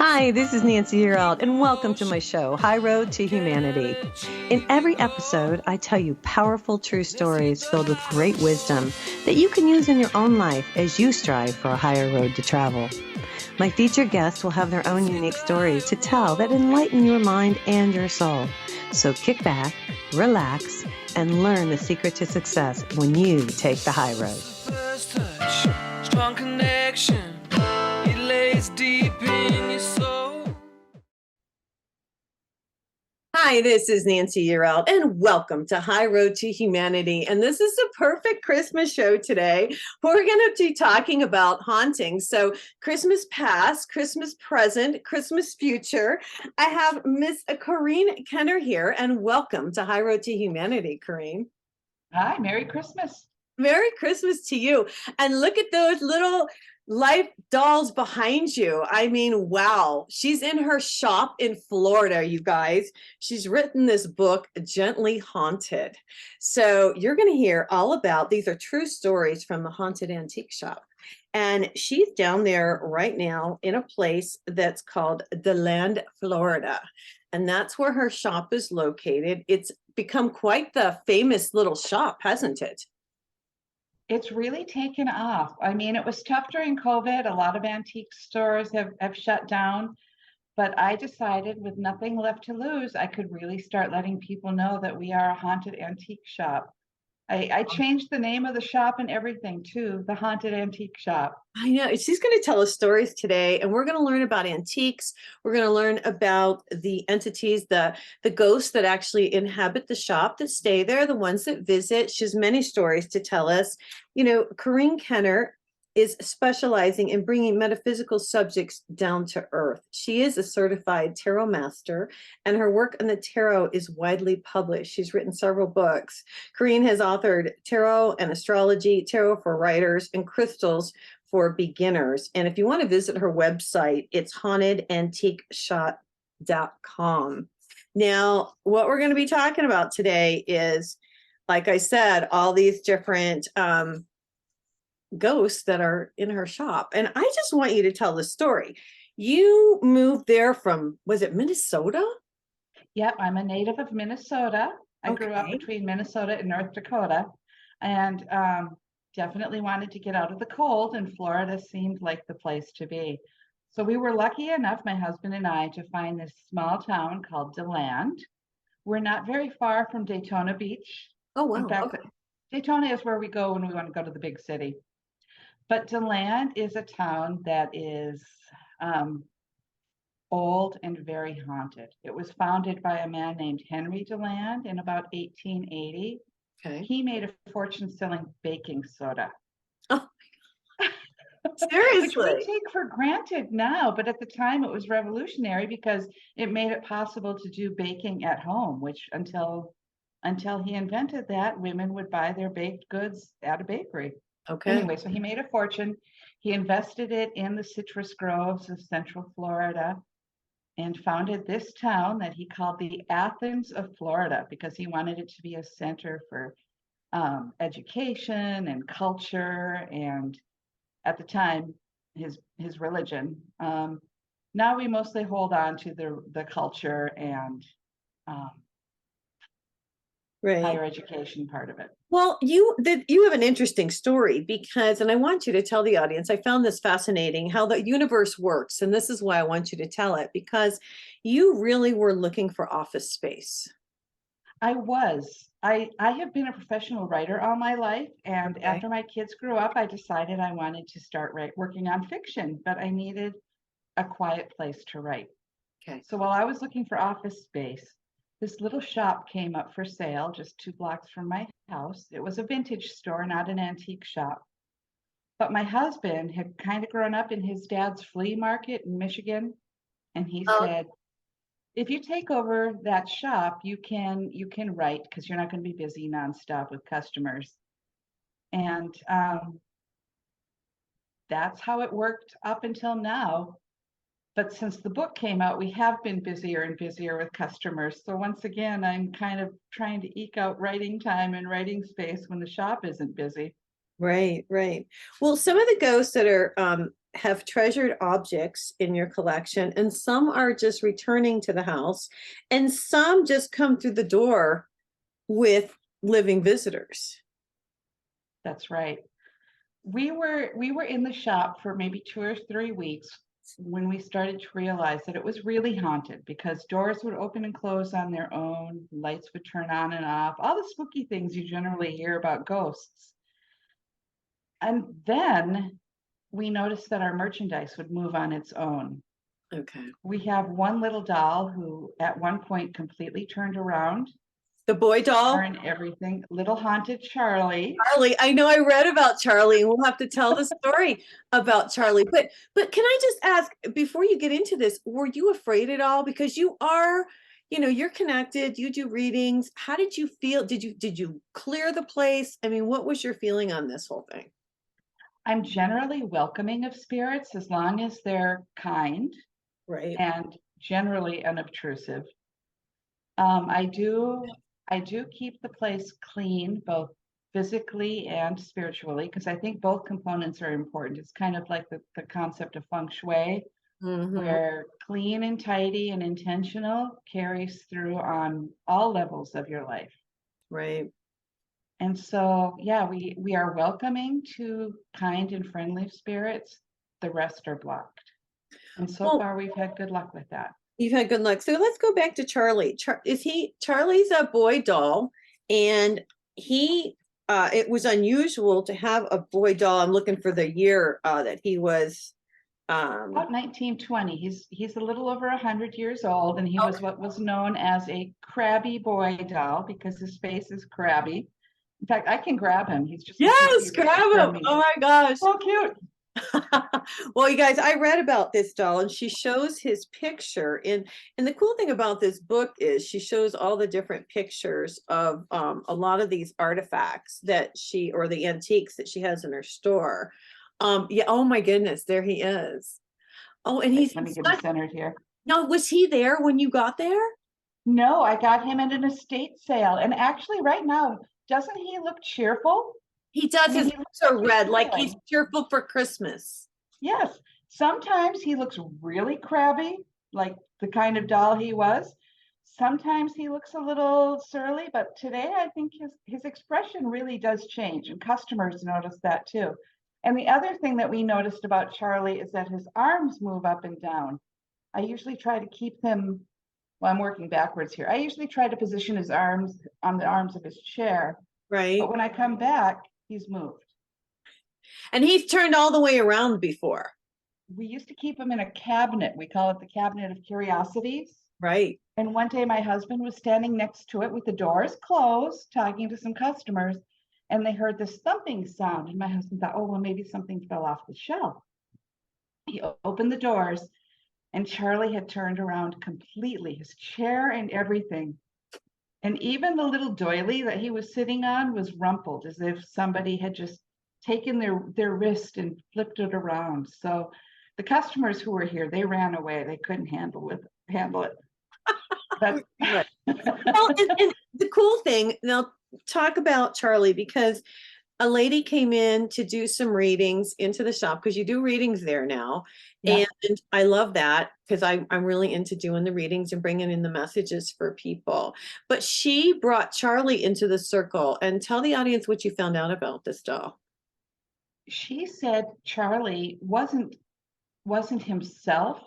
Hi, this is Nancy Yearout, and welcome to my show, High Road to Humanity. In every episode, I tell you powerful true stories filled with great wisdom that you can use in your own life as you strive for a higher road to travel. My featured guests will have their own unique stories to tell that enlighten your mind and your soul. So kick back, relax, and learn the secret to success when you take the high road. First touch, strong connection, it lays deep in your soul. Hi, this is Nancy Yearout, and welcome to High Road to Humanity. And this is the perfect Christmas show today. We're going to be talking about hauntings. So Christmas past, Christmas present, Christmas future. I have Miss Corrine Kenner here, and welcome to High Road to Humanity, Corrine. Hi, Merry Christmas. Merry Christmas to you. And look at those little life dolls behind you. I mean, wow. She's in her shop in Florida, you guys. She's written this book, Gently Haunted. So you're going to hear all about, these are true stories from the haunted antique shop. And she's down there right now in a place that's called Deland, Florida. And that's where her shop is located. It's become quite the famous little shop, hasn't it? It's really taken off. I mean, it was tough during COVID. A lot of antique stores have shut down, but I decided with nothing left to lose, I could really start letting people know that we are a haunted antique shop. I changed the name of the shop and everything too, the Haunted Antique Shop. I know. She's going to tell us stories today, and we're going to learn about antiques. We're going to learn about the entities, the ghosts that actually inhabit the shop, that stay there, the ones that visit. She has many stories to tell us. You know, Corrine Kenner is specializing in bringing metaphysical subjects down to earth. She is a certified tarot master, and her work on the tarot is widely published. She's written several books. Corrine has authored Tarot and Astrology, Tarot for Writers, and Crystals for Beginners. And if you want to visit her website, it's hauntedantiqueshop.com. Now, what we're going to be talking about today is, like I said, all these different ghosts that are in her shop. And I just want you to tell the story. You moved there from, was it Minnesota? Yep, I'm a native of Minnesota. I grew up between Minnesota and North Dakota, and definitely wanted to get out of the cold, and Florida seemed like the place to be. So we were lucky enough, my husband and I, to find this small town called Deland. We're not very far from Daytona Beach. Oh, wow. In fact, Okay. Daytona is where we go when we want to go to the big city. But Deland is a town that is old and very haunted. It was founded by a man named Henry Deland in about 1880. Okay. He made a fortune selling baking soda. Oh, seriously? Which we take for granted now, but at the time it was revolutionary because it made it possible to do baking at home, which until he invented that, women would buy their baked goods at a bakery. Okay. Anyway, so he made a fortune. He invested it in the citrus groves of Central Florida and founded this town that he called the Athens of Florida because he wanted it to be a center for education and culture, and at the time, his religion. Now we mostly hold on to the culture and higher education part of it. Well, you have an interesting story because, and I want you to tell the audience, I found this fascinating how the universe works. And this is why I want you to tell it, because you really were looking for office space. I was. I have been a professional writer all my life. And after my kids grew up, I decided I wanted to start working on fiction, but I needed a quiet place to write. Okay. So while I was looking for office space, this little shop came up for sale just 2 blocks from my house. It was a vintage store, not an antique shop. But my husband had kind of grown up in his dad's flea market in Michigan. And he said, if you take over that shop, you can write because you're not going to be busy nonstop with customers. And that's how it worked up until now. But since the book came out, we have been busier and busier with customers. So once again, I'm kind of trying to eke out writing time and writing space when the shop isn't busy. Right, right. Well, some of the ghosts that are have treasured objects in your collection, and some are just returning to the house, and some just come through the door with living visitors. That's right. We were in the shop for maybe 2 or 3 weeks when we started to realize that it was really haunted, because doors would open and close on their own, lights would turn on and off, all the spooky things you generally hear about ghosts. And then we noticed that our merchandise would move on its own. Okay. We have one little doll who at one point completely turned around, The boy doll? and everything, little haunted Charlie. Charlie, I know I read about Charlie, and we'll have to tell the story about Charlie. But can I just ask, before you get into this, were you afraid at all? Because you are, you're connected, you do readings. How did you feel? Did you clear the place? I mean, what was your feeling on this whole thing? I'm generally welcoming of spirits as long as they're kind Right. and generally unobtrusive. I do keep the place clean, both physically and spiritually, because I think both components are important. It's kind of like the concept of feng shui, Mhm. where clean and tidy and intentional carries through on all levels of your life. Right. And so, yeah, we are welcoming to kind and friendly spirits. The rest are blocked. And so Well, far, we've had good luck with that. you've had good luck. So let's go back to Charlie. Charlie's a boy doll, and it was unusual to have a boy doll. I'm looking for the year that he was. About 1920. He's a little over 100 years old, and he was what was known as a crabby boy doll because his face is crabby. In fact, I can grab him. He's just Yes, grab him. me. Oh my gosh. So cute. Well, you guys, I read about this doll, and she shows his picture and the cool thing about this book is she shows all the different pictures of a lot of these artifacts that or the antiques that she has in her store. Yeah, oh my goodness, there he is. Oh, and he's Let me get him centered here. no, was he there when you got there? No, I got him at an estate sale, and actually, right now, doesn't he look cheerful? He does. I mean, His he lips are looks red, like he's smiling. cheerful for Christmas. Yes, sometimes he looks really crabby, like the kind of doll he was. Sometimes he looks a little surly, but today I think his expression really does change, and customers notice that too. And the other thing that we noticed about Charlie is that his arms move up and down. I usually try to keep him, well, I'm working backwards here. I usually try to position his arms on the arms of his chair, Right. but when I come back, he's moved. And he's turned all the way around before. We used to keep him in a cabinet. We call it the cabinet of curiosities. Right. And one day my husband was standing next to it with the doors closed, talking to some customers, and they heard this thumping sound. And my husband thought, oh, well, maybe something fell off the shelf. He opened the doors, and Charlie had turned around completely, his chair and everything. And even the little doily that he was sitting on was rumpled, as if somebody had just taken their wrist and flipped it around. So the customers who were here, they ran away. They couldn't handle it. But Well, and the cool thing, now talk about Charlie, because a lady came in to do some readings into the shop, because you do readings there now. Yeah. And I love that, because I'm really into doing the readings and bringing in the messages for people. But she brought Charlie into the circle, and tell the audience what you found out about this doll. she said Charlie wasn't himself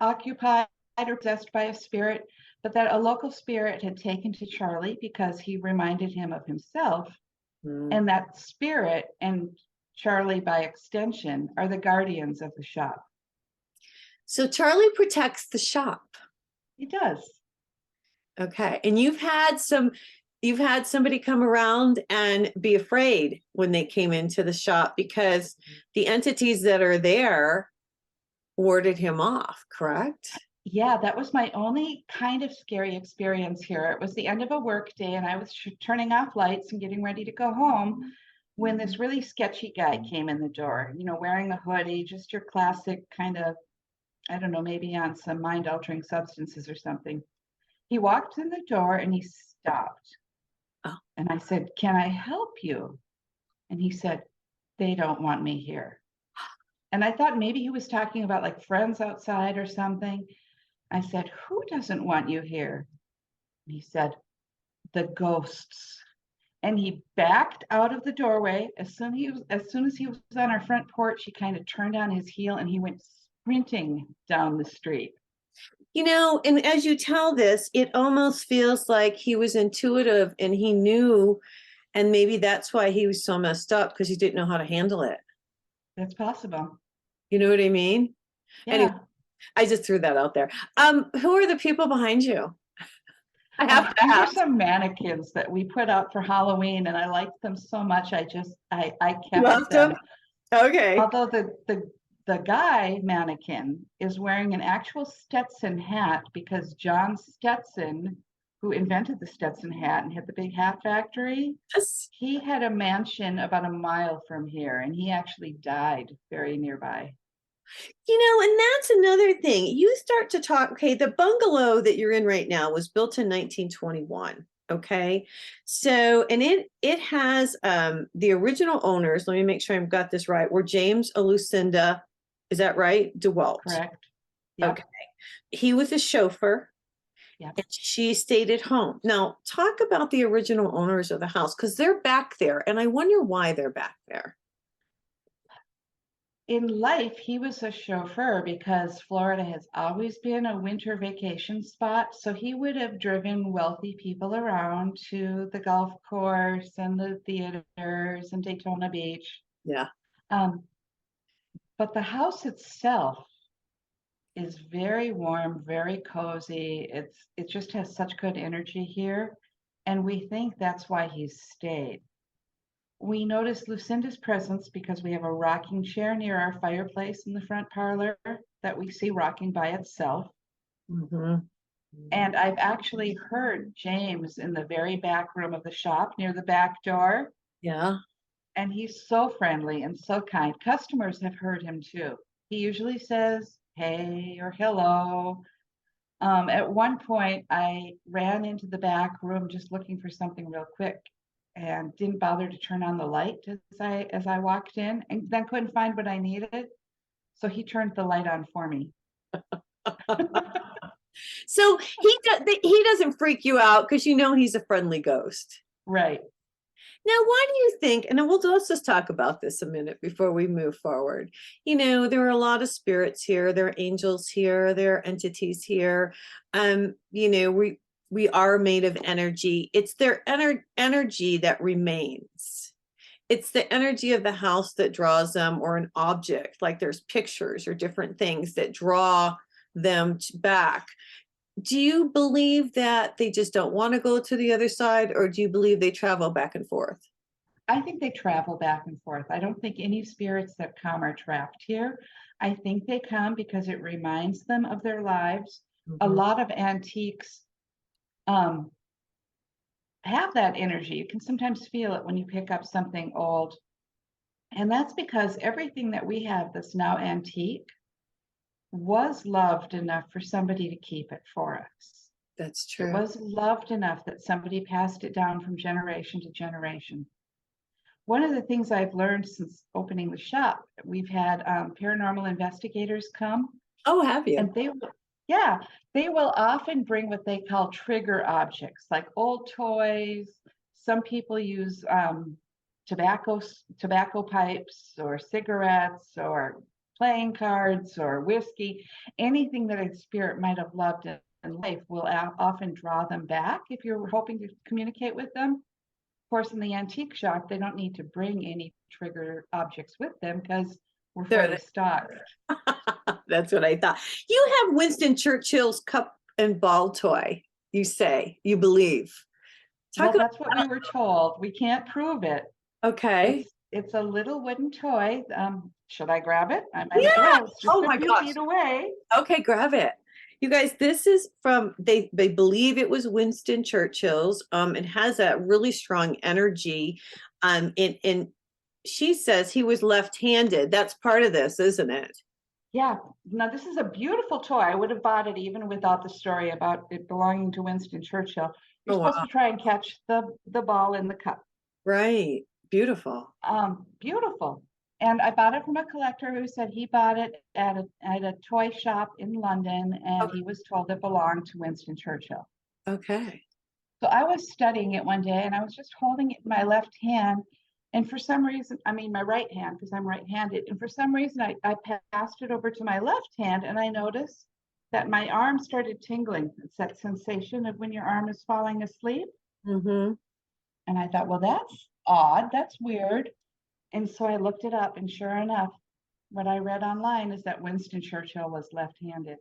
occupied or possessed by a spirit, but that a local spirit had taken to Charlie because he reminded him of himself. And that spirit and Charlie, by extension, are the guardians of the shop. So Charlie protects the shop. He does. Okay. And you've had somebody come around and be afraid when they came into the shop because the entities that are there warded him off, correct? Yeah, that was my only kind of scary experience here. It was the end of a work day, and I was turning off lights and getting ready to go home when this really sketchy guy came in the door, wearing a hoodie, just your classic kind of, I don't know, maybe on some mind-altering substances or something. He walked in the door and he stopped. Oh. And I said, "Can I help you?" And he said, "They don't want me here." And I thought maybe he was talking about like friends outside or something. I said, who doesn't want you here? He said, the ghosts. And he backed out of the doorway. As soon as he was on our front porch, he kind of turned on his heel and he went sprinting down the street. And as you tell this, it almost feels like he was intuitive and he knew, and maybe that's why he was so messed up, because he didn't know how to handle it. That's possible. You know what I mean? Yeah. Anyway, I just threw that out there. Who are the people behind you? I have to These are ask. some mannequins that we put out for Halloween, and I liked them so much. I kept Loved them. them? Okay. Although the guy mannequin is wearing an actual Stetson hat, because John Stetson, who invented the Stetson hat and had the big hat factory, Yes. he had a mansion about a mile from here, and he actually died very nearby. And that's another thing. You start to talk, okay, the bungalow that you're in right now was built in 1921. Okay. So, and it has the original owners, let me make sure I've got this right, were James and Lucinda, is that right? DeWalt. Correct. Yep. Okay. He was a chauffeur. Yep. And she stayed at home. Now, talk about the original owners of the house, because they're back there, and I wonder why they're back there. In life, he was a chauffeur because Florida has always been a winter vacation spot. So he would have driven wealthy people around to the golf course and the theaters and Daytona Beach. Yeah. But the house itself is very warm, very cozy. It just has such good energy here. And we think that's why he's stayed. We notice Lucinda's presence because we have a rocking chair near our fireplace in the front parlor that we see rocking by itself. Mm-hmm. And I've actually heard James in the very back room of the shop near the back door. Yeah. And he's so friendly and so kind. Customers have heard him too. He usually says, hey or hello. At one point, I ran into the back room just looking for something real quick and didn't bother to turn on the light as I walked in, and then couldn't find what I needed. So he turned the light on for me. So he doesn't freak you out because he's a friendly ghost. Right. Now, why do you think, and let's just talk about this a minute before we move forward. There are a lot of spirits here, there are angels here, there are entities here. We are made of energy. It's their energy that remains. It's the energy of the house that draws them, or an object, like there's pictures or different things that draw them back. Do you believe that they just don't want to go to the other side, or do you believe they travel back and forth? I think they travel back and forth. I don't think any spirits that come are trapped here. I think they come because it reminds them of their lives. A lot of antiques have that energy. You can sometimes feel it when you pick up something old. And that's because everything that we have that's now antique was loved enough for somebody to keep it for us. That's true. It was loved enough that somebody passed it down from generation to generation. One of the things I've learned since opening the shop, we've had paranormal investigators come. Oh, have you? And they will often bring what they call trigger objects, like old toys. Some people use tobacco pipes or cigarettes or playing cards or whiskey. Anything that a spirit might have loved in life will often draw them back if you're hoping to communicate with them. Of course, in the antique shop, they don't need to bring any trigger objects with them because we're fully stocked. That's what I thought. You have Winston Churchill's cup and ball toy, you believe. Well, that's what we were told. We can't prove it. Okay. It's a little wooden toy. Should I grab it? I might as well. It's just a few feet away. Okay, grab it. You guys, this is from, they believe it was Winston Churchill's. It has a really strong energy. And she says he was left-handed. That's part of this, isn't it? Yeah. Now, this is a beautiful toy. I would have bought it even without the story about it belonging to Winston Churchill. You're supposed to try and catch the ball in the cup. Right. Beautiful. Beautiful. And I bought it from a collector who said he bought it at a toy shop in London, and he was told it belonged to Winston Churchill. Okay. So I was studying it one day and I was just holding it in my left hand. And for some reason, I mean, my right hand, because I'm right-handed. And for some reason, I passed it over to my left hand and I noticed that my arm started tingling. It's that sensation of when your arm is falling asleep. Mm-hmm. And I thought, well, that's odd. That's weird. And so I looked it up, and sure enough, what I read online is that Winston Churchill was left-handed.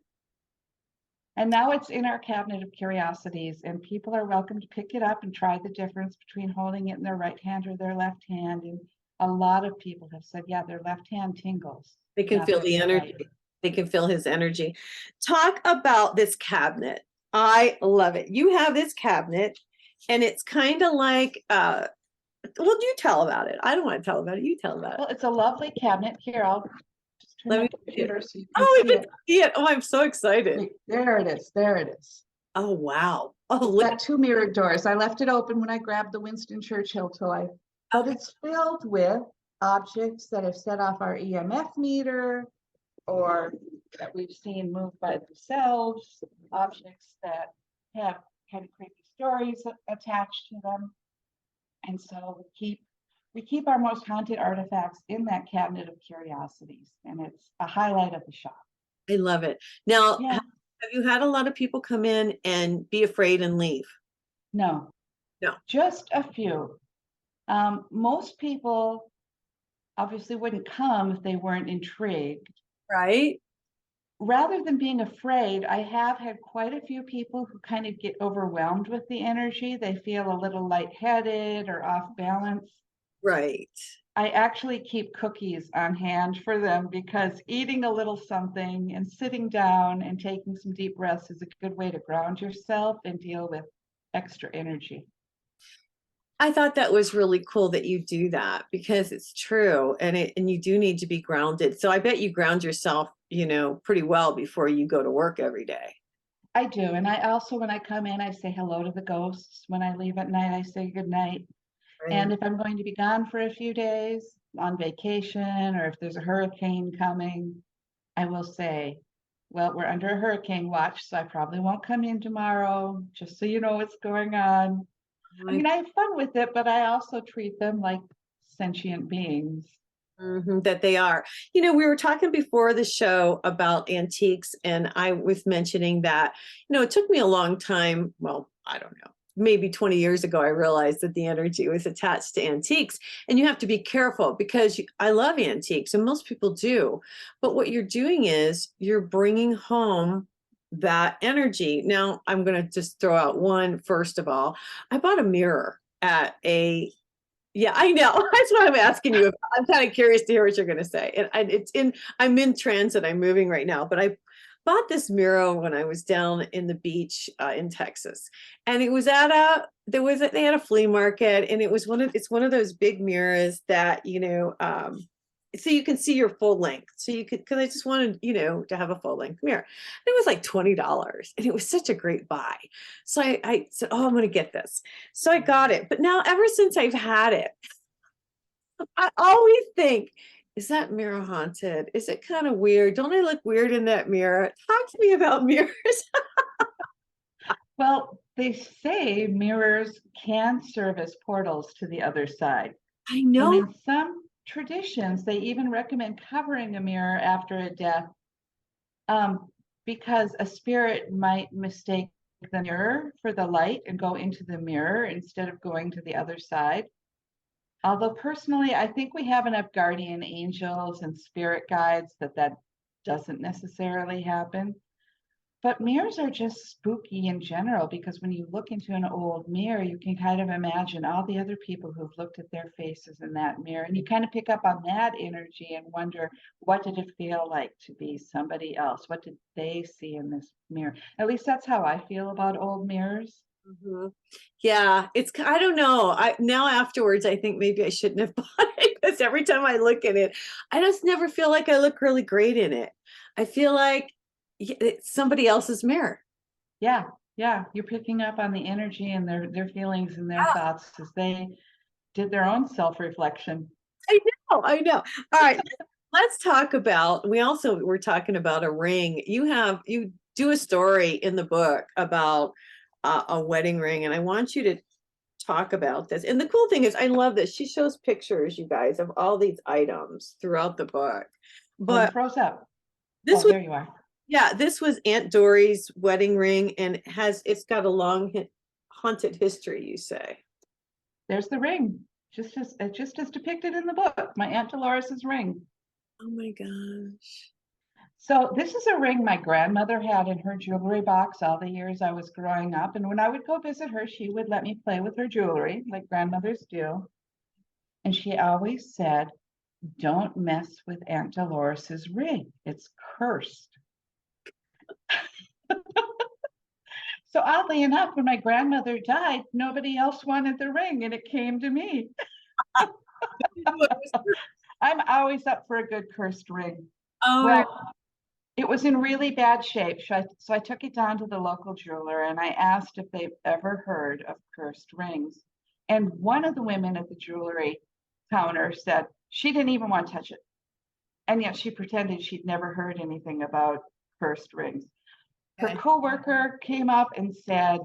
And now it's in our cabinet of curiosities, and people are welcome to pick it up and try the difference between holding it in their right hand or their left hand. And a lot of people have said, yeah, their left hand tingles. They can feel the energy. Right. They can feel his energy. Talk about this cabinet. I love it. You have this cabinet, and it's kind of like, well, you tell about it. I don't want to tell about it. You tell about it. Well, it's a lovely cabinet. Here, I'll just turn Let my me computer so you can oh, see I can see it. Oh, I'm so excited. Wait, there it is. There it is. Oh, wow. Oh, It's look. got two mirrored doors. I left it open when I grabbed the Winston Churchill toy, but it's filled with objects that have set off our EMF meter, or that we've seen move by themselves, objects that have kind of creepy stories attached to them. And so we keep our most haunted artifacts in that cabinet of curiosities, and it's a highlight of the shop. I love it. Now, Yeah. have you had a lot of people come in and be afraid and leave? No. Just a few. Most people obviously wouldn't come if they weren't intrigued. Right? Rather than being afraid, I have had quite a few people who kind of get overwhelmed with the energy. They feel a little lightheaded or off balance. Right. I actually keep cookies on hand for them, because eating a little something and sitting down and taking some deep breaths is a good way to ground yourself and deal with extra energy. I thought that was really cool that you do that, because it's true, and you do need to be grounded. So I bet you ground yourself, pretty well before you go to work every day. I do. And I also, when I come in, I say hello to the ghosts. When I leave at night, I say good night. Right. And if I'm going to be gone for a few days on vacation, or if there's a hurricane coming, I will say, well, we're under a hurricane watch, so I probably won't come in tomorrow, just so you know what's going on. I mean, I have fun with it, but I also treat them like sentient beings. That they are. We were talking before the show about antiques, and I was mentioning that, it took me a long time. Well, I don't know. Maybe 20 years ago, I realized that the energy was attached to antiques, and you have to be careful, because I love antiques, and most people do. But what you're doing is you're bringing home that energy. Now, I'm going to just throw out one. First of all, I bought a mirror at a yeah, I know. That's what I'm asking you. I'm kind of curious to hear what you're going to say. And I'm in transit. I'm moving right now, but I bought this mirror when I was down in the beach in Texas, and it was they had a flea market, and it's one of those big mirrors that, so you can see your full length. So because I just wanted, to have a full length mirror. It was like $20, and it was such a great buy. So I said, oh, I'm going to get this. So I got it. But now, ever since I've had it, I always think, is that mirror haunted? Is it kind of weird? Don't I look weird in that mirror? Talk to me about mirrors. Well, they say mirrors can serve as portals to the other side. I know. And in some traditions, they even recommend covering a mirror after a death, because a spirit might mistake the mirror for the light and go into the mirror instead of going to the other side. Although personally, I think we have enough guardian angels and spirit guides that doesn't necessarily happen. But mirrors are just spooky in general, because when you look into an old mirror, you can kind of imagine all the other people who've looked at their faces in that mirror. And you kind of pick up on that energy and wonder, what did it feel like to be somebody else? What did they see in this mirror? At least that's how I feel about old mirrors. Yeah, I don't know. Now afterwards, I think maybe I shouldn't have bought it, because every time I look at it, I just never feel like I look really great in it. I feel like it's somebody else's mirror. Yeah, you're picking up on the energy and their feelings and their thoughts as they did their own self-reflection. I Oh, I know. All right. Let's talk about, we also were talking about a ring. You do a story in the book about a wedding ring, and I want you to talk about this. And the cool thing is, I love this. She shows pictures, you guys, of all these items throughout the book. Oh, you But froze up. this Oh, was, there you are. yeah, this was Aunt Dory's wedding ring, and it's got a long haunted history, you say. There's the ring, just as depicted in the book, my Aunt Dolores's ring. Oh my gosh. So this is a ring my grandmother had in her jewelry box all the years I was growing up. And when I would go visit her, she would let me play with her jewelry like grandmothers do. And she always said, don't mess with Aunt Dolores's ring. It's cursed. So oddly enough, when my grandmother died, nobody else wanted the ring and it came to me. I'm always up for a good cursed ring. Oh, Well, it was in really bad shape. So I took it down to the local jeweler and I asked if they've ever heard of cursed rings. And one of the women at the jewelry counter said she didn't even want to touch it. And yet she pretended she'd never heard anything about cursed rings. Her okay. coworker came up and said,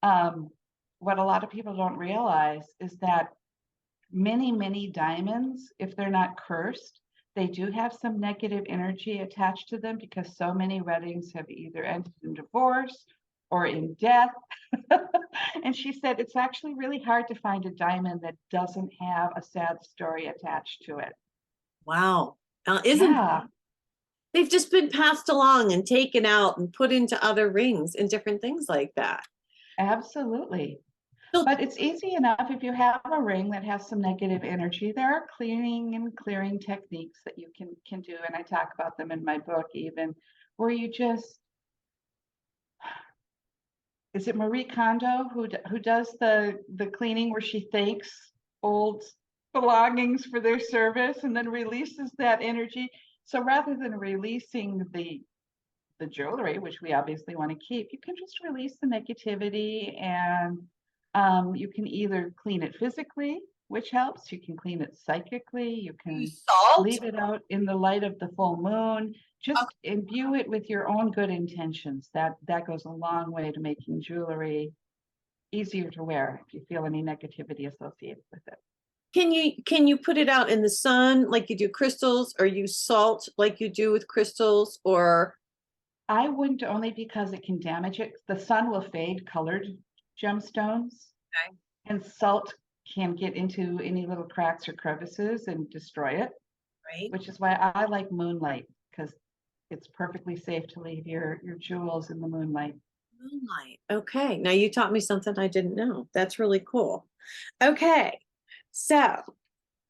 what a lot of people don't realize is that many, many diamonds, if they're not cursed, they do have some negative energy attached to them because so many weddings have either ended in divorce or in death. And she said it's actually really hard to find a diamond that doesn't have a sad story attached to it. Wow. Isn't Yeah, they've just been passed along and taken out and put into other rings and different things like that. absolutely. So, But it's easy enough if you have a ring that has some negative energy. There are cleaning and clearing techniques that you can do, and I talk about them in my book even, where you just, is it Marie Kondo who does the cleaning where she thanks old belongings for their service and then releases that energy? So rather than releasing the jewelry, which we obviously want to keep, you can just release the negativity and you can either clean it physically, which helps. You can clean it psychically. You can salt. leave it out in the light of the full moon. Just imbue it with your own good intentions. That goes a long way to making jewelry easier to wear if you feel any negativity associated with it. Can you put it out in the sun like you do crystals, or use salt like you do with crystals, or I wouldn't, only because it can damage it. The sun will fade colored gemstones. Okay. And salt can get into any little cracks or crevices and destroy it, right? which is why I like moonlight, because it's perfectly safe to leave your jewels in the moonlight. Moonlight. Okay. Now you taught me something I didn't know. That's really cool. Okay. So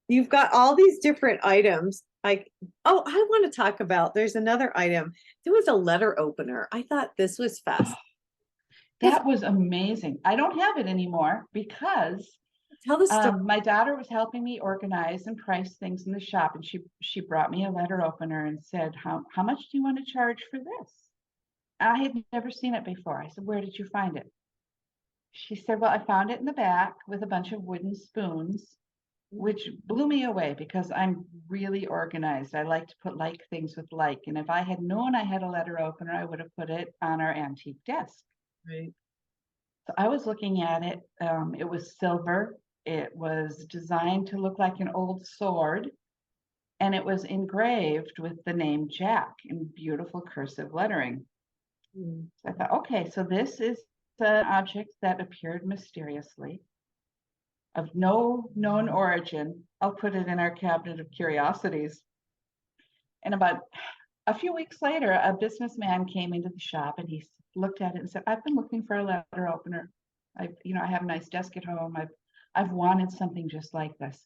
you've got all these different items. Like, oh, I want to talk about, there's another item. There was a letter opener. I thought this was fascinating. That was amazing. I don't have it anymore because Tell the story. my daughter was helping me organize and price things in the shop, and she brought me a letter opener and said, how much do you want to charge for this? I had never seen it before. I said, where did you find it? She said, well, I found it in the back with a bunch of wooden spoons, which blew me away because I'm really organized. I like to put like things with like. And if I had known I had a letter opener, I would have put it on our antique desk. Right. So I was looking at it. It was silver. It was designed to look like an old sword. And it was engraved with the name Jack in beautiful cursive lettering. Mm. So I thought, okay, so this is an object that appeared mysteriously, of no known origin. I'll put it in our cabinet of curiosities. And about a few weeks later, a businessman came into the shop and he looked at it and said, I've been looking for a letter opener. I have a nice desk at home. I've wanted something just like this.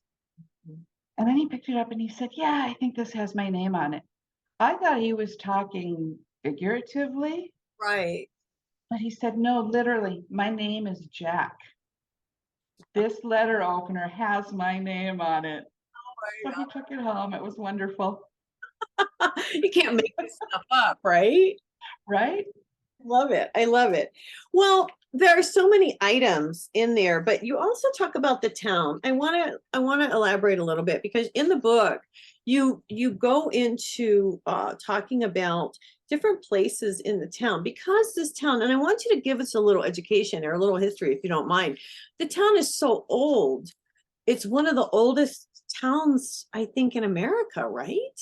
And then he picked it up and he said, yeah, I think this has my name on it. I thought he was talking figuratively, Right. but he said, no, literally, my name is Jack. This letter opener has my name on it. So he took it home. It was wonderful. You can't make this stuff up, right? Right? Love it. I love it. Well, There are so many items in there, but you also talk about the town. I want to elaborate a little bit because in the book you go into talking about different places in the town because this town, and I want you to give us a little education or a little history if you don't mind. The town is so old. It's one of the oldest towns, I think, in America, right?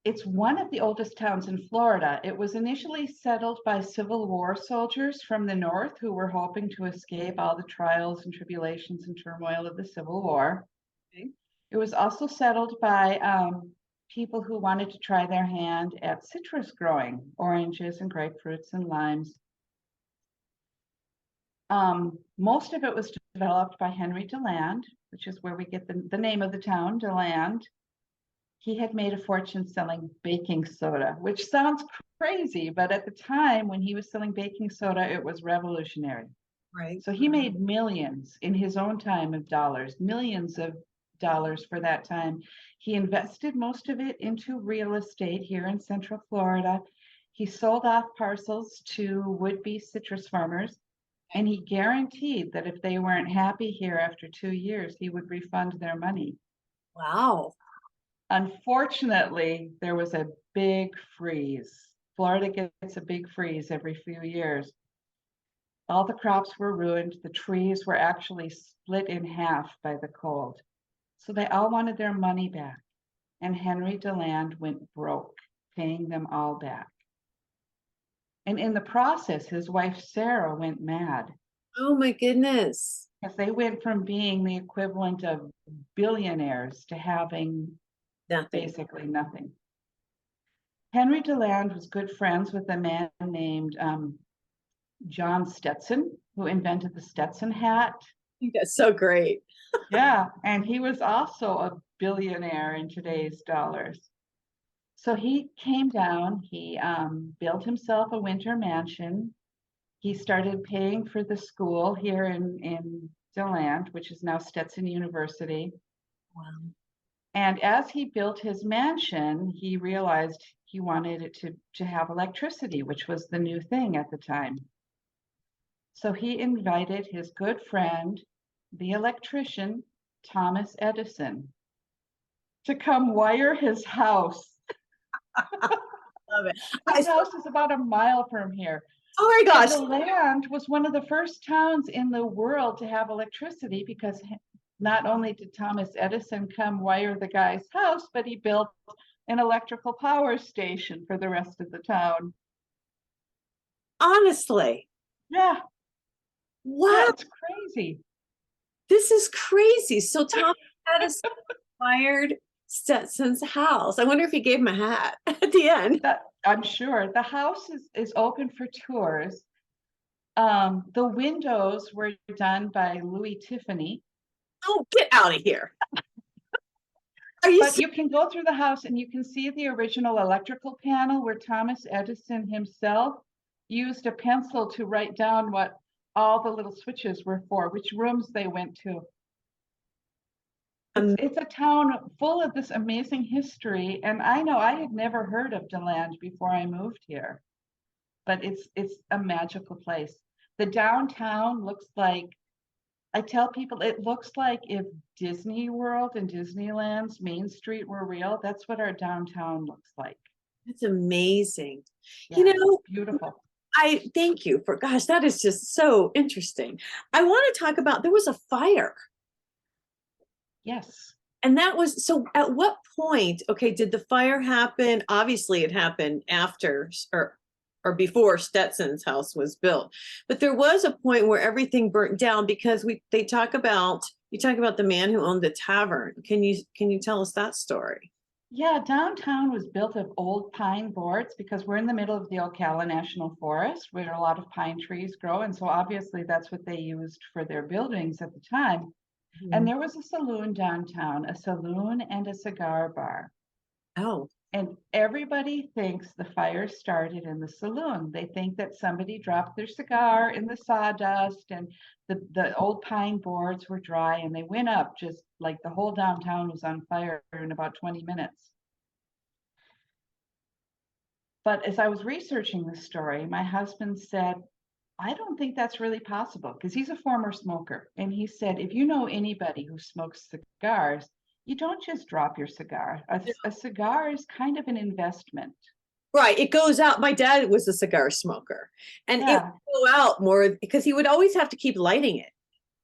It's one of the oldest towns in Florida. It was initially settled by Civil War soldiers from the North who were hoping to escape all the trials and tribulations and turmoil of the Civil War. Okay. It was also settled by people who wanted to try their hand at citrus growing, oranges and grapefruits and limes. Most of it was developed by Henry Deland, which is where we get the name of the town, Deland. He had made a fortune selling baking soda, which sounds crazy, but at the time when he was selling baking soda, it was revolutionary. Right. So he made millions in his own time of dollars, millions of dollars for that time. He invested most of it into real estate here in Central Florida. He sold off parcels to would-be citrus farmers, and he guaranteed that if they weren't happy here after 2 years, he would refund their money. Wow. Unfortunately, there was a big freeze. Florida gets a big freeze every few years. All the crops were ruined. The trees were actually split in half by the cold. So they all wanted their money back. And Henry Deland went broke, paying them all back. And in the process, his wife Sarah went mad Oh my goodness. because they went from being the equivalent of billionaires to having Nothing. basically nothing. Henry Deland was good friends with a man named John Stetson, who invented the Stetson hat. I think that's so great. Yeah, and he was also a billionaire in today's dollars. So he came down, he built himself a winter mansion. He started paying for the school here in Deland, which is now Stetson University. Wow. And as he built his mansion, he realized he wanted it to have electricity, which was the new thing at the time. So he invited his good friend, the electrician, Thomas Edison, to come wire his house. Love it. His house is about a mile from here. Oh my gosh. Deland was one of the first towns in the world to have electricity because not only did Thomas Edison come wire the guy's house, but he built an electrical power station for the rest of the town. Honestly. Yeah, Wow. that's crazy. This is crazy. So Tom Edison fired Stetson's house. I wonder if he gave him a hat at the end. I'm sure the house is open for tours. The windows were done by Louis Tiffany. Oh, get out of here. Are you But you can go through the house and you can see the original electrical panel where Thomas Edison himself used a pencil to write down what all the little switches were for, which rooms they went to. It's a town full of this amazing history. And I know I had never heard of Deland before I moved here, but it's a magical place. The downtown looks like, I tell people it looks like if Disney World and Disneyland's Main Street were real. That's what our downtown looks like. It's amazing. Yeah, You know, beautiful. I thank you for, gosh, that is just so interesting. I want to talk about, there was a fire. Yes. And that was, so at what point, okay, did the fire happen? Obviously it happened after or before Stetson's house was built. But there was a point where everything burnt down because you talk about the man who owned the tavern. Can you tell us that story? Yeah, downtown was built of old pine boards because we're in the middle of the Ocala National Forest where a lot of pine trees grow. And so obviously that's what they used for their buildings at the time. And there was a saloon downtown, a saloon and a cigar bar. Oh, And everybody thinks the fire started in the saloon. They think that somebody dropped their cigar in the sawdust and the old pine boards were dry and they went up just like the whole downtown was on fire in about 20 minutes. But as I was researching this story, my husband said, I don't think that's really possible because he's a former smoker. And he said, if you know anybody who smokes cigars, you don't just drop your cigar. A cigar is kind of an investment. Right. It goes out. My dad was a cigar smoker, and it Yeah. would go out more because he would always have to keep lighting it.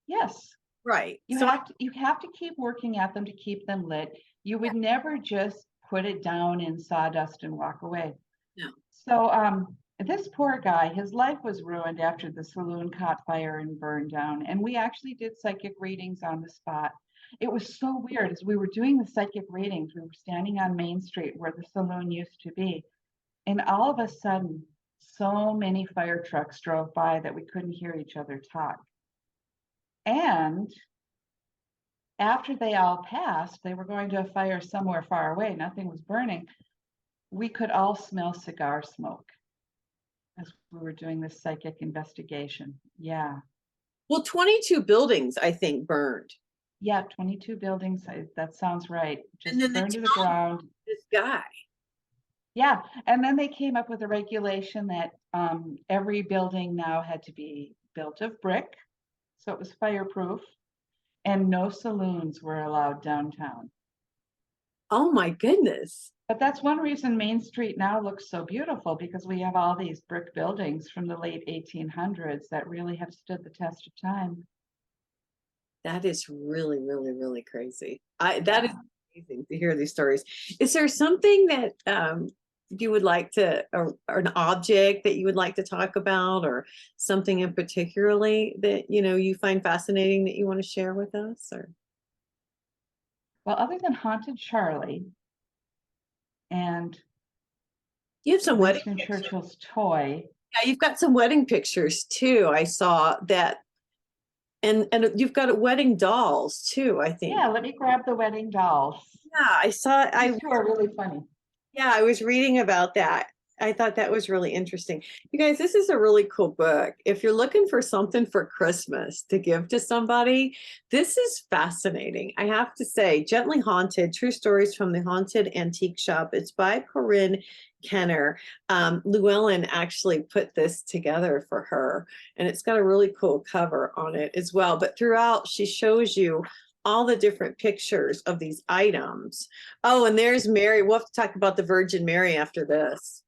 Yes. Right. You So have to keep working at them to keep them lit. You would never just put it down in sawdust and walk away. no. So this poor guy, his life was ruined after the saloon caught fire and burned down. And we actually did psychic readings on the spot. It was so weird. As we were doing the psychic readings, we were standing on Main Street where the saloon used to be. And all of a sudden, so many fire trucks drove by that we couldn't hear each other talk. And after they all passed, they were going to a fire somewhere far away. Nothing was burning. We could all smell cigar smoke as we were doing this psychic investigation. Yeah. Well, 22 buildings, I think, burned. Yeah, 22 buildings. That sounds right. And Just then burned to the ground. this guy. Yeah. And then they came up with a regulation that every building now had to be built of brick. So it was fireproof. And no saloons were allowed downtown. Oh my goodness. But that's one reason Main Street now looks so beautiful, because we have all these brick buildings from the late 1800s that really have stood the test of time. That is really, really, really crazy. That is amazing to hear these stories. Is there something that you would like to, or an object that you would like to talk about, or something in particularly that you find fascinating that you want to share with us? Or Well, other than Haunted Charlie and you have some wedding Winston pictures. Churchill's toy. Yeah, you've got some wedding pictures too. I saw that. And you've got wedding dolls too, I think. Yeah, let me grab the wedding dolls. Yeah, I saw. These two are really funny. Yeah, I was reading about that. I thought that was really interesting. You guys, this is a really cool book. If you're looking for something for Christmas to give to somebody, this is fascinating. I have to say, Gently Haunted, True Stories from the Haunted Antique Shop. It's by Corrine Kenner. Llewellyn actually put this together for her, and it's got a really cool cover on it as well. But throughout, she shows you all the different pictures of these items. Oh, and there's Mary. We'll have to talk about the Virgin Mary after this.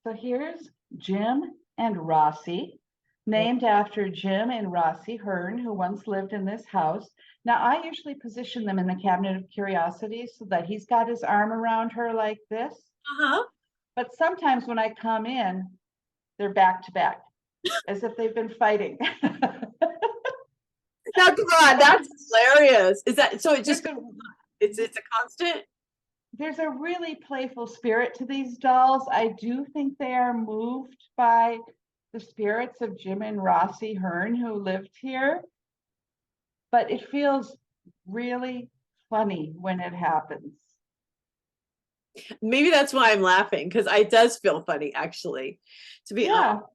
So here's Jim and Rossi, named after Jim and Rossi Hearn, who once lived in this house. Now, I usually position them in the cabinet of curiosities so that he's got his arm around her like this. Uh-huh. But sometimes when I come in, they're back to back, as if they've been fighting. Now, come on, that's hilarious. Is that so? It just it's a constant. There's a really playful spirit to these dolls. I do think they are moved by the spirits of Jim and Rossi Hearn, who lived here. But it feels really funny when it happens. Maybe that's why I'm laughing, because it does feel funny, actually. To be honest.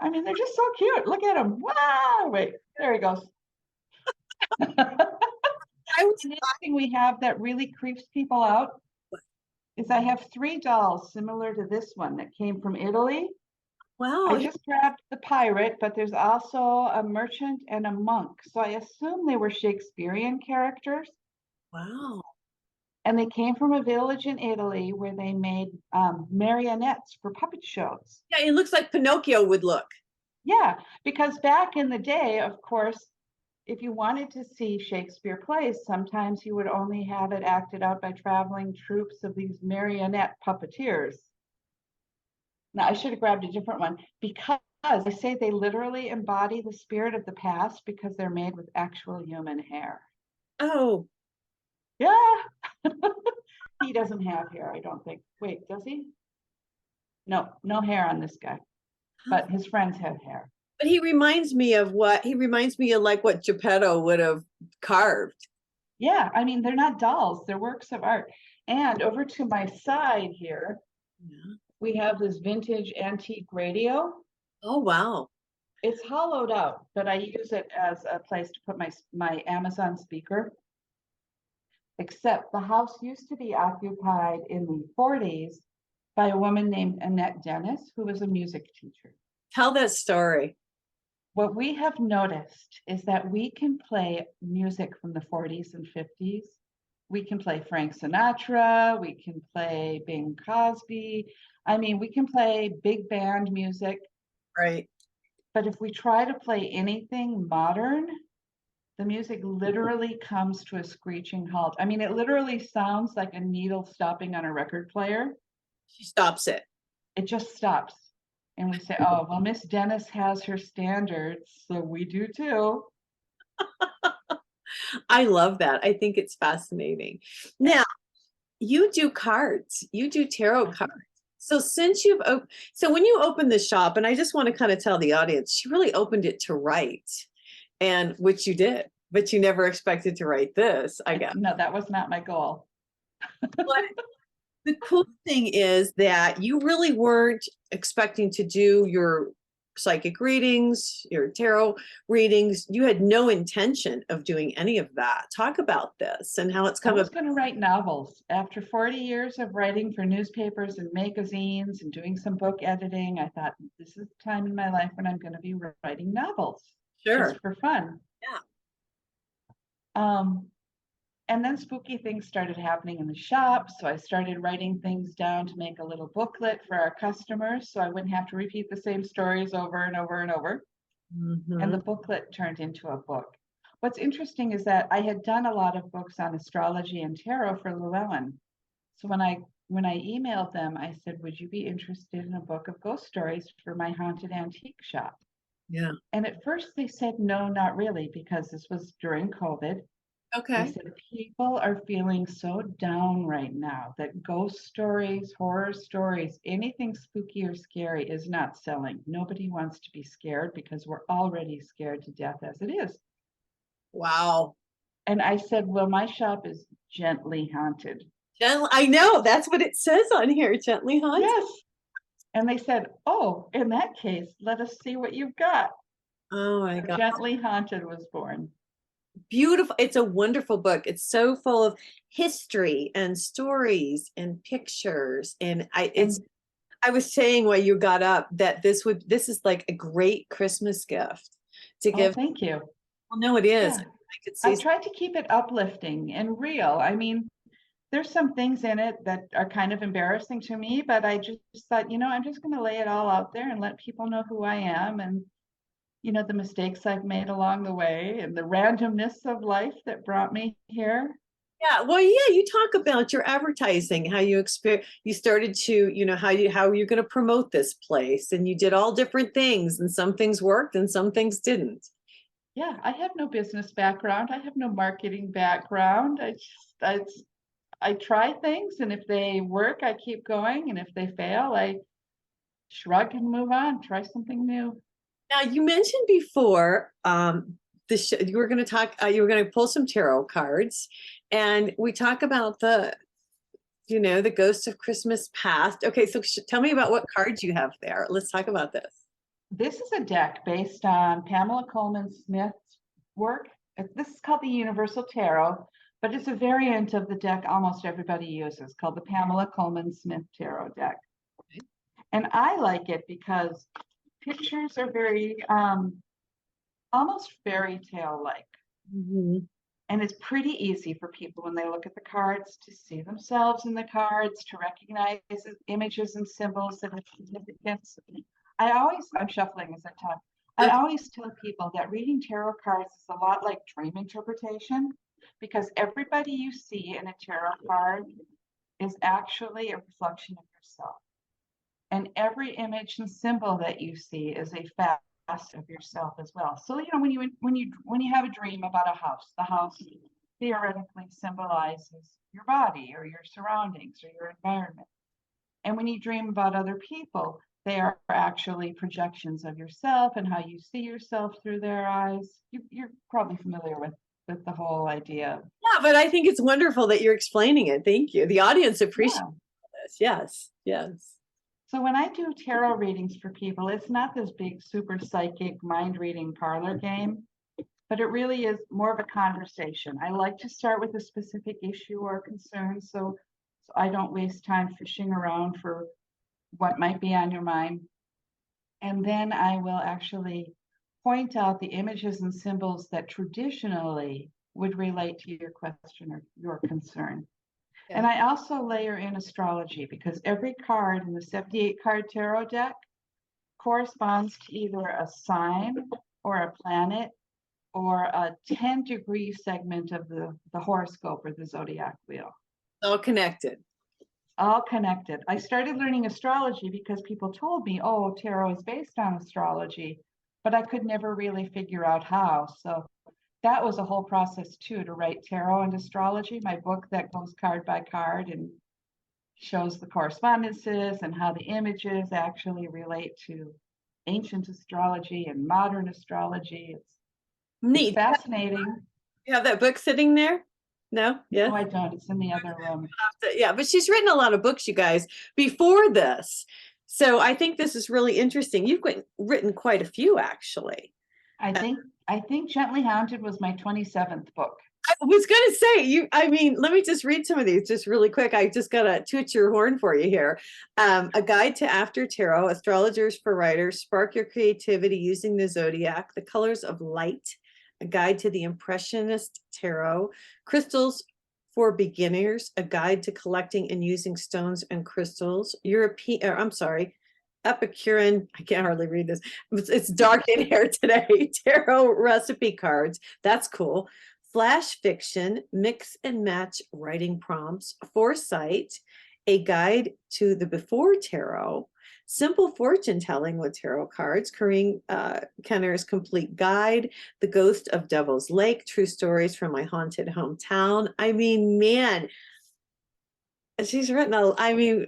I mean, they're just so cute. Look at him. Wow. Wait, there he goes. Another thing we have that really creeps people out is I have 3 dolls similar to this one that came from Italy. Wow. I just grabbed the pirate, but there's also a merchant and a monk. So I assume they were Shakespearean characters. Wow. And they came from a village in Italy where they made marionettes for puppet shows. Yeah, it looks like Pinocchio would look. Yeah, because back in the day, of course, if you wanted to see Shakespeare plays, sometimes you would only have it acted out by traveling troops of these marionette puppeteers. Now, I should have grabbed a different one because I say they literally embody the spirit of the past because they're made with actual human hair. Oh. Yeah. He doesn't have hair, I don't think. Wait, does he? No, no hair on this guy, but his friends have hair. But he reminds me of like what Geppetto would have carved. Yeah, I mean, they're not dolls, they're works of art. And over to my side here, we have this vintage antique radio. Oh, wow. It's hollowed out, but I use it as a place to put my Amazon speaker. Except the house used to be occupied in the 40s by a woman named Annette Dennis, who was a music teacher. Tell that story. What we have noticed is that we can play music from the 40s and 50s. We can play Frank Sinatra, we can play Bing Crosby. I mean, we can play big band music, Right. but if we try to play anything modern, the music literally comes to a screeching halt. I mean, it literally sounds like a needle stopping on a record player. She stops it. It just stops. And we say, oh, well, Miss Dennis has her standards, so we do too. I love that. I think it's fascinating. Now, you do cards. You do tarot cards. So since so when you opened the shop, and I just want to kind of tell the audience, she really opened it to write, and which you did, but you never expected to write this, I guess. No, that was not my goal. But the cool thing is that you really weren't expecting to do your psychic readings, your tarot readings. You had no intention of doing any of that. Talk about this and how it's I come was up. going to write novels. After 40 years of writing for newspapers and magazines and doing some book editing, I thought this is the time in my life when I'm going to be writing novels. Sure. Just for fun. Yeah. And then spooky things started happening in the shop. So I started writing things down to make a little booklet for our customers so I wouldn't have to repeat the same stories over and over and over. And the booklet turned into a book. What's interesting is that I had done a lot of books on astrology and tarot for Llewellyn. So when I emailed them, I said, would you be interested in a book of ghost stories for my haunted antique shop? Yeah. And at first they said, no, not really, because this was during COVID. Okay. They said, people are feeling so down right now that ghost stories, horror stories, anything spooky or scary is not selling. Nobody wants to be scared because we're already scared to death as it is. Wow. And I said, well, my shop is gently haunted. I know that's what it says on here, gently haunted. Yes. And they said, oh, in that case, let us see what you've got. Oh my God. Gently Haunted was born. Beautiful. It's a wonderful book. It's so full of history and stories and pictures. And I was saying while you got up that this is like a great Christmas gift to give. Thank you. Well, no, it is. Yeah. I could I see. tried to keep it uplifting and real. I mean, there's some things in it that are kind of embarrassing to me, but I just thought, I'm just going to lay it all out there and let people know who I am and, the mistakes I've made along the way and the randomness of life that brought me here. Yeah, well, yeah, you talk about your advertising, how you started to, how you're going to promote this place, and you did all different things, and some things worked and some things didn't. Yeah, I have no business background. I have no marketing background. I try things, and if they work, I keep going, and if they fail, I shrug and move on, try something new. Now, you mentioned before you were going to pull some tarot cards, and we talk about the ghosts of Christmas past. Okay, so tell me about what cards you have there. Let's talk about this. This is a deck based on Pamela Coleman Smith's work. This is called the Universal Tarot, but it's a variant of the deck almost everybody uses, called the Pamela Coleman Smith Tarot deck. Okay. And I like it because pictures are very almost fairy tale like. And it's pretty easy for people when they look at the cards to see themselves in the cards, to recognize images and symbols that have significance. I'm shuffling as I talk. I always tell people that reading tarot cards is a lot like dream interpretation, because everybody you see in a tarot card is actually a reflection of yourself. And every image and symbol that you see is a facet of yourself as well. So, when you have a dream about a house, the house theoretically symbolizes your body or your surroundings or your environment. And when you dream about other people, they are actually projections of yourself and how you see yourself through their eyes. You're probably familiar with the whole idea. Yeah, but I think it's wonderful that you're explaining it. Thank you. The audience appreciates this. Yes, yes. So when I do tarot readings for people, it's not this big super psychic mind reading parlor game, but it really is more of a conversation. I like to start with a specific issue or concern, so I don't waste time fishing around for what might be on your mind. And then I will actually point out the images and symbols that traditionally would relate to your question or your concern. Okay. And I also layer in astrology because every card in the 78 card tarot deck corresponds to either a sign or a planet or a 10-degree segment of the horoscope or the zodiac wheel. All connected. All connected. I started learning astrology because people told me, oh, tarot is based on astrology, but I could never really figure out how. So that was a whole process too, to write tarot and astrology, my book that goes card by card and shows the correspondences and how the images actually relate to ancient astrology and modern astrology. It's Neat. fascinating. You have that book sitting there? No? Yeah. No, I don't. It's in the other room. Yeah, but she's written a lot of books, you guys, before this. So I think this is really interesting. You've written quite a few, actually. I think Gently Haunted was my 27th book. I was going to say, let me just read some of these just really quick. I just got to toot your horn for you here. A Guide to After Tarot, Astrologers for Writers, Spark Your Creativity Using the Zodiac, The Colors of Light, A Guide to the Impressionist Tarot, Crystals for Beginners, A Guide to Collecting and Using Stones and Crystals, Epicurean, I can't hardly read this. It's dark in here today. Tarot recipe cards. That's cool. Flash fiction, mix and match writing prompts, foresight, a guide to the before tarot, simple fortune telling with tarot cards, Corrine Kenner's complete guide, the ghost of Devil's Lake, true stories from my haunted hometown. I mean, man, she's written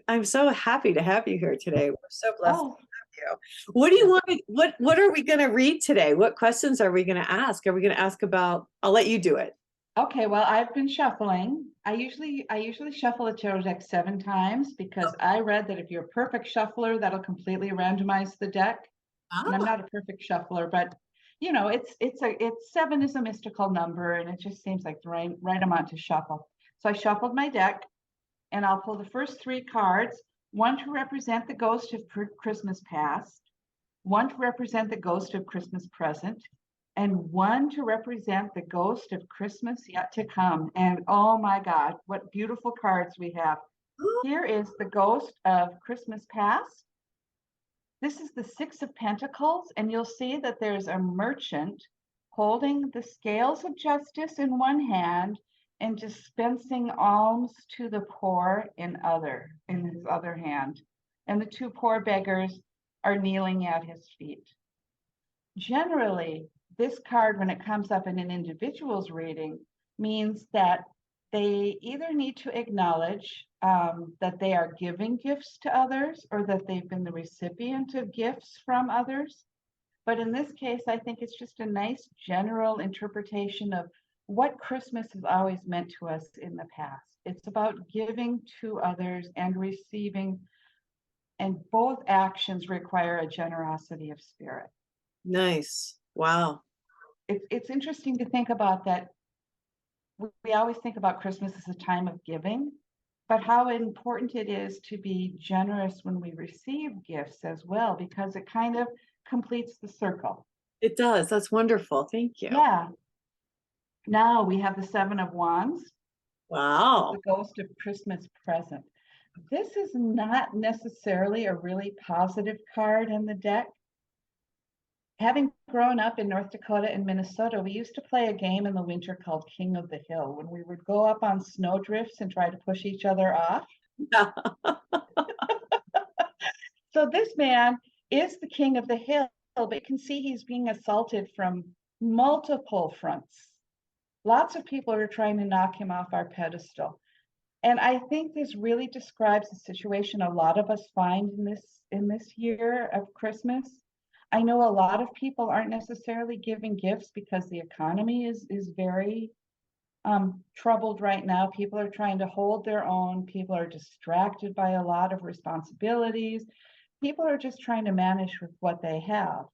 I'm so happy to have you here today. We're so blessed to have you. What do you want? What are we going to read today? What questions are we going to ask? Are we going to ask about? I'll let you do it. Okay, well, I've been shuffling. I usually shuffle a tarot deck 7 times because I read that if you're a perfect shuffler, that'll completely randomize the deck. And I'm not a perfect shuffler, but you know, it's 7 is a mystical number, and it just seems like the right amount to shuffle. So I shuffled my deck, and I'll pull the first 3 cards, one to represent the ghost of Christmas past, one to represent the ghost of Christmas present, and one to represent the ghost of Christmas yet to come. And oh my God, what beautiful cards we have. Here is the ghost of Christmas past. This is the 6 of Pentacles, and you'll see that there's a merchant holding the scales of justice in one hand and dispensing alms to the poor in his other hand. And the 2 poor beggars are kneeling at his feet. Generally, this card, when it comes up in an individual's reading, means that they either need to acknowledge that they are giving gifts to others or that they've been the recipient of gifts from others. But in this case, I think it's just a nice general interpretation of what Christmas has always meant to us in the past. It's about giving to others and receiving, and both actions require a generosity of spirit. Nice. Wow. It's interesting to think about that. We always think about Christmas as a time of giving, but how important it is to be generous when we receive gifts as well, because it kind of completes the circle. It does. That's wonderful. Thank you. Yeah. Now we have the 7 of Wands. Wow. The ghost of Christmas present. This is not necessarily a really positive card in the deck. Having grown up in North Dakota and Minnesota, we used to play a game in the winter called King of the Hill, when we would go up on snow drifts and try to push each other off. So this man is the king of the hill, but you can see he's being assaulted from multiple fronts. Lots of people are trying to knock him off our pedestal. And I think this really describes the situation a lot of us find in this year of Christmas. I know a lot of people aren't necessarily giving gifts because the economy is very troubled right now. People are trying to hold their own. People are distracted by a lot of responsibilities. People are just trying to manage with what they have.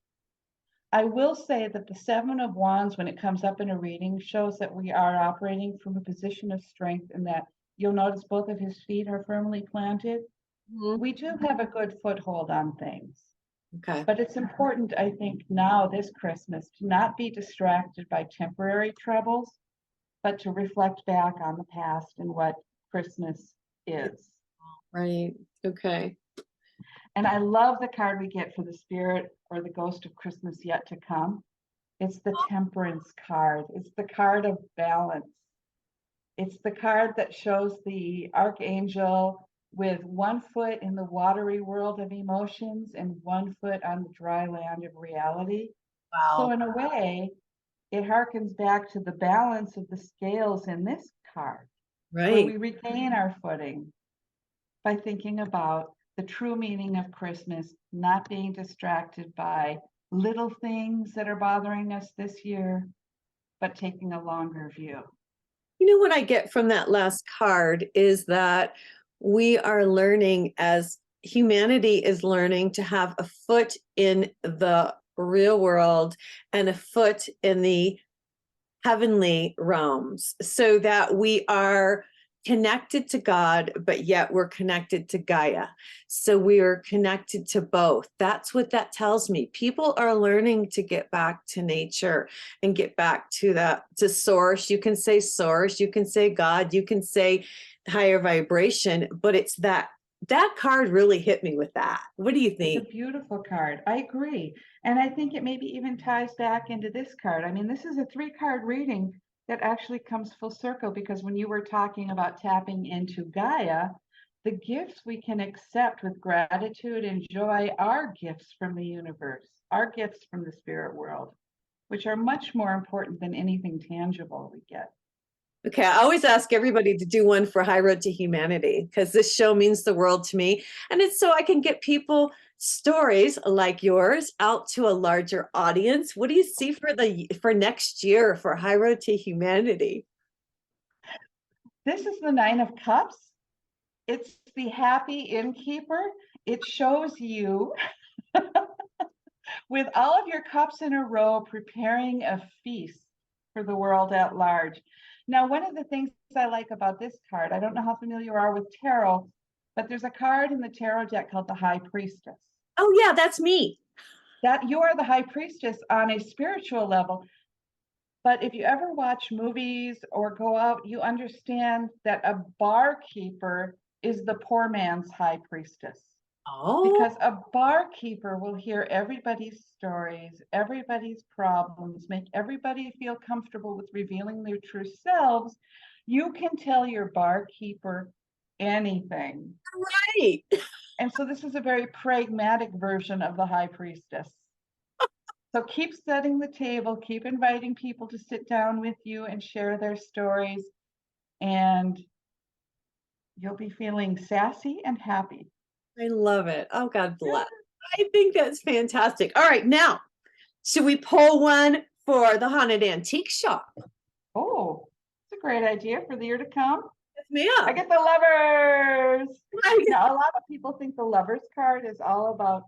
I will say that the 7 of Wands, when it comes up in a reading, shows that we are operating from a position of strength, and that you'll notice both of his feet are firmly planted. Mhm. We do have a good foothold on things. Okay. But it's important, I think, now this Christmas to not be distracted by temporary troubles, but to reflect back on the past and what Christmas is. Right. Okay. And I love the card we get for the spirit or the ghost of Christmas yet to come. It's the temperance card. It's the card of balance. It's the card that shows the archangel with one foot in the watery world of emotions and one foot on the dry land of reality. So Wow. in a way, it harkens back to the balance of the scales in this card, where Right. we regain our footing by thinking about the true meaning of Christmas, not being distracted by little things that are bothering us this year, but taking a longer view. You know what I get from that last card is that we are learning, as humanity is learning, to have a foot in the real world and a foot in the heavenly realms, so that we are connected to God, but yet we're connected to Gaia. So we are connected to both. That's what that tells me. People are learning to get back to nature and get back to to source. You can say source, you can say God, you can say higher vibration, but it's that card really hit me with that. What do you It's a think? beautiful card. I agree. And I think it maybe even ties back into this card. I mean, this is a 3-card reading that actually comes full circle, because when you were talking about tapping into Gaia, the gifts we can accept with gratitude and joy are gifts from the universe, are gifts from the spirit world, which are much more important than anything tangible we get. Okay, I always ask everybody to do one for High Road to Humanity, because this show means the world to me. And it's so I can get people stories like yours out to a larger audience. What do you see for next year for High Road to Humanity? This is the 9 of Cups. It's the happy innkeeper. It shows you with all of your cups in a row, preparing a feast for the world at large. Now, one of the things I like about this card, I don't know how familiar you are with tarot, but there's a card in the tarot deck called the High Priestess. Oh, yeah, that's me. That you are the High Priestess on a spiritual level. But if you ever watch movies or go out, you understand that a barkeeper is the poor man's high priestess. Oh, Because a barkeeper will hear everybody's stories, everybody's problems, make everybody feel comfortable with revealing their true selves. You can tell your barkeeper anything. right. And so this is a very pragmatic version of the high priestess. So keep setting the table, keep inviting people to sit down with you and share their stories, and you'll be feeling sassy and happy. I love it. Oh, God bless. I think that's fantastic. All right, now, should we pull one for the Haunted Antique Shop? Oh, it's a great idea for the year to come. Yes, I ma'am. get the lovers. Right. Now, a lot of people think the lovers card is all about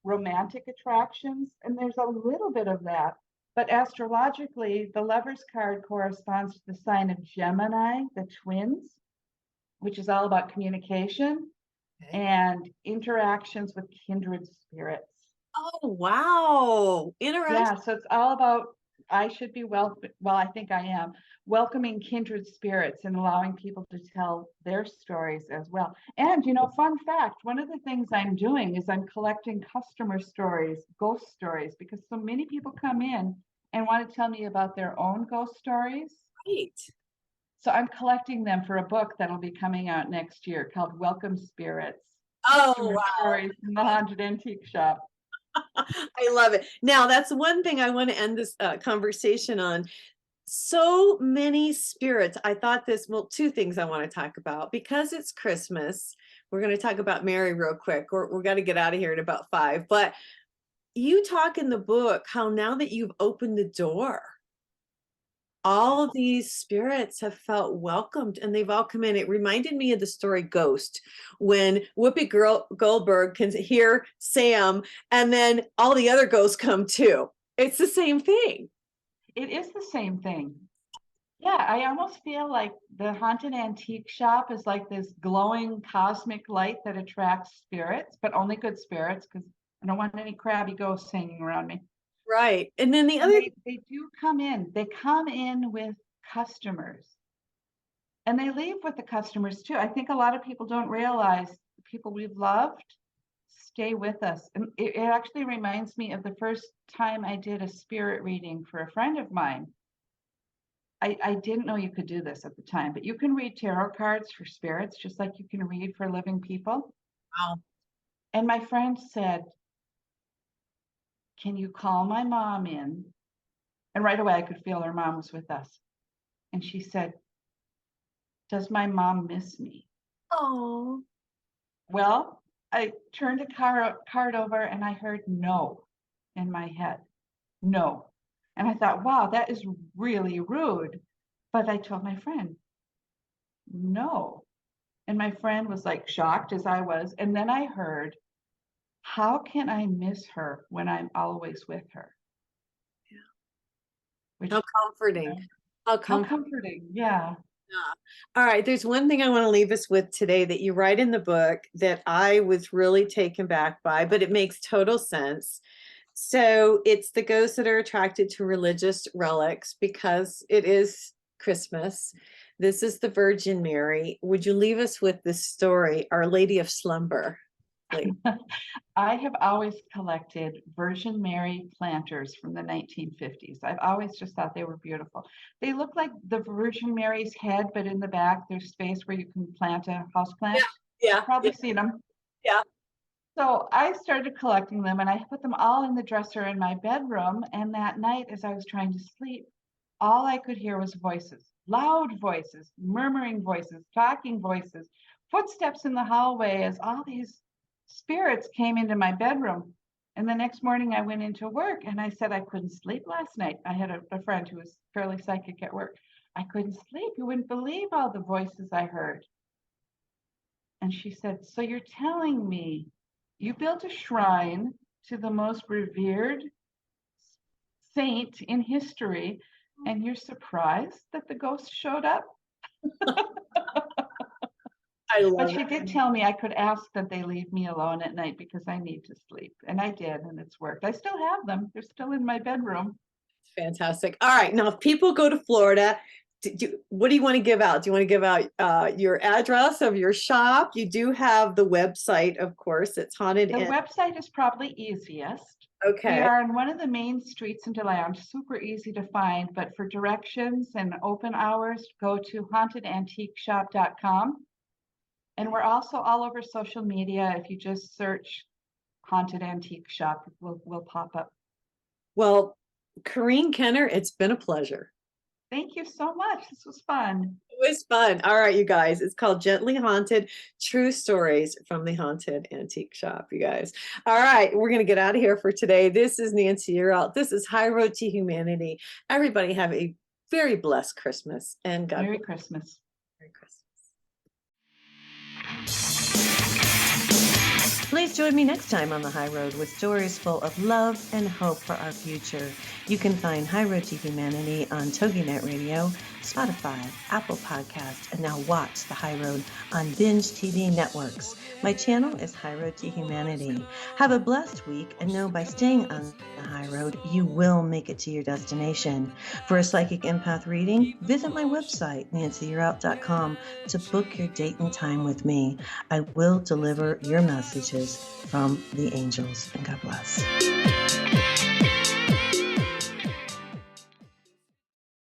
romantic attractions, and there's a little bit of that. But astrologically, the lovers card corresponds to the sign of Gemini, the twins, which is all about communication Okay. and interactions with kindred spirits. Oh, wow. Yeah, Interesting. so it's all about I should be well, I think I am welcoming kindred spirits and allowing people to tell their stories as well. And fun fact, one of the things I'm doing is I'm collecting customer stories, ghost stories, because so many people come in and want to tell me about their own ghost stories. Right. So I'm collecting them for a book that'll be coming out next year called Welcome Spirits, Oh, Customer wow. Stories from the Haunted Antique Shop. I love it. Now, that's one thing I want to end this conversation on. So many spirits. I thought well, two things I want to talk about. Because it's Christmas, we're going to talk about Mary real quick. We're going to get out of here in about 5. But you talk in the book how now that you've opened the door, all of these spirits have felt welcomed and they've all come in. It reminded me of the story Ghost, when Goldberg can hear Sam and then all the other ghosts come too. It's the same thing. It is the same thing. Yeah, I almost feel like the haunted antique shop is like this glowing cosmic light that attracts spirits, but only good spirits, because I don't want any crabby ghosts hanging around me. Right. And then the And other, they do come in. They come in with customers. And they leave with the customers too. I think a lot of people don't realize the people we've loved stay with us. And it actually reminds me of the first time I did a spirit reading for a friend of mine. I didn't know you could do this at the time, but you can read tarot cards for spirits just like you can read for living people. wow. And my friend said, "Can you call my mom in?" And right away I could feel her mom was with us. And she said, "Does my mom miss me?" Oh, Well, I turned a card over and I heard no in my head. No. And I thought, wow, that is really rude. But I told my friend, no. And my friend was like shocked as I was. And then I heard, how can I miss her when I'm always with her? Which, how comforting. How how comforting. comforting. Yeah. All right, there's one thing I want to leave us with today that you write in the book that I was really taken back by, but it makes total sense. So it's the ghosts that are attracted to religious relics because it is Christmas. This is the Virgin Mary. Would you leave us with this story, Our Lady of Slumber, please? I have always collected Virgin Mary planters from the 1950s. I've always just thought they were beautiful. They look like the Virgin Mary's head, but in the back there's space where you can plant a house plant. Yeah, Probably seen them. yeah. So I started collecting them and I put them all in the dresser in my bedroom. And that night, as I was trying to sleep, all I could hear was voices, loud voices, murmuring voices, talking voices, footsteps in the hallway as all these spirits came into my bedroom. And the next morning I went into work and I said I couldn't sleep last night. I had a friend who was fairly psychic at work. I couldn't sleep. You wouldn't believe all the voices I heard. And she said, so you're telling me you built a shrine to the most revered saint in history, and you're surprised that the ghost showed up? I But love she it. did tell me I could ask that they leave me alone at night because I need to sleep. And I did, and it's worked. I still have them. They're still in my bedroom. Fantastic. All right, now if people go to Florida, what do you want to give out? Do you want to give out your address of your shop? You do have the website, of course. It's haunted. The website is probably easiest. We Okay. are on one of the main streets in Deland, super easy to find, but for directions and open hours, go to hauntedantiqueshop.com. And we're also all over social media. If you just search Haunted Antique Shop, we'll pop up. Well, Corrine Kenner, it's been a pleasure. Thank you so much. This was fun. It was fun. All right, you guys. It's called Gently Haunted, True Stories from the Haunted Antique Shop, you guys. All right, we're going to get out of here for today. This is Nancy Yearout. This is High Road to Humanity. Everybody have a very blessed Christmas and God Merry bless. Christmas. Merry Christmas. Please join me next time on the High Road with stories full of love and hope for our future. You can find High Road to Humanity on TogiNet Radio, Spotify, Apple Podcasts, and now watch the High Road on Binge TV networks. My channel is High Road to Humanity. Have a blessed week, and know by staying on the High Road, you will make it to your destination. For a psychic empath reading, visit my website, nancyyearout.com, to book your date and time with me. I will deliver your messages from the angels, and God bless.